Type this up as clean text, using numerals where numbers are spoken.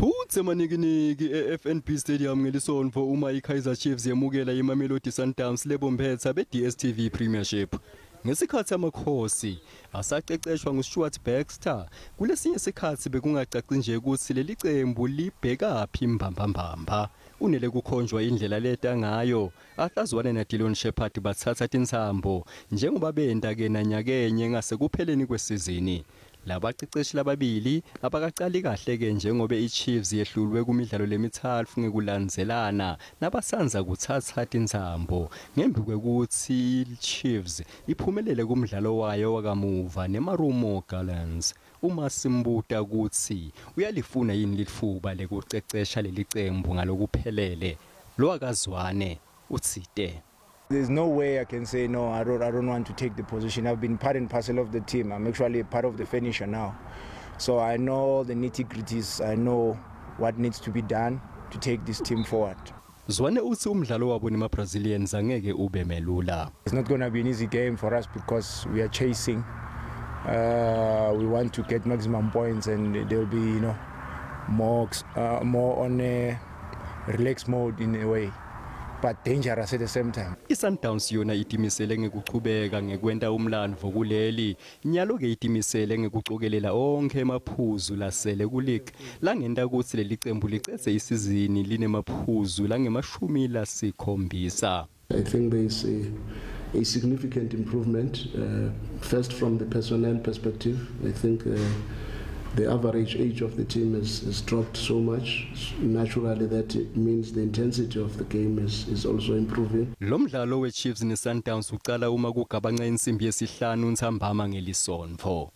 Siqhuthe manikiniki eFNB Stadium ngelisontfo uma iKaizer Chiefs yemukela iMamelodi Sundowns lebomphetha beDStv Premiership. Ngesikhathi amakhosi asaqeqeshwa nguStuart Baxter, kulesinye isikhathi bekungacaci nje ukuthi leli cembu libhekaphi imbambambamba. Unele kukhonjwa indlela leta ngayo, ahlazwane naDilon Shepherd bathatha Tindzaba njengoba benda ke nanyakenye ngasekupheleni kwesizini. Labaqeqeshi lababili abakaqali kahle ke njengoba iChiefs yehlulwe kumidlalo lemithathu ngekulandzelana nabasanza kuthatha Tindzaba ngembi kwekuthi iChiefs iphumelele kumdlalo wayo wakamuva neMarumo Gallants. Uma simbuta ukuthi uyalifuna yini litfuba lekucecesha leli cembu ngalokuphelele lo akazwane utsite. There's no way I can say no, I don't want to take the position. I've been part and parcel of the team. I'm actually part of the finisher now. So I know the nitty-gritties. I know what needs to be done to take this team forward. Zwane uthi umdlalo wabo neMabrazilians angeke ube melula. It's not going to be an easy game for us because we are chasing. We want to get maximum points and there'll be, more on a relaxed mode in a way. But dangerous at the same time. Sundowns yona itimisele ngekuqhubeka ngekwenta umlandvo kuleli nyalo ke itimisele ngekucokelela onke emaphuzu lasele kuleague langenta ukuthi leli cembu licetse isizini linemaphuzu langemashumi lasikhombisa. I think there is a significant improvement first from the personnel perspective. I think the average age of the team has dropped so much. Naturally, that means the intensity of the game is also improving. Lo mdlalo weChiefs neSundowns uqala uma kugabanqa insimbi yesihlanu Tindzaba ngelisontfo.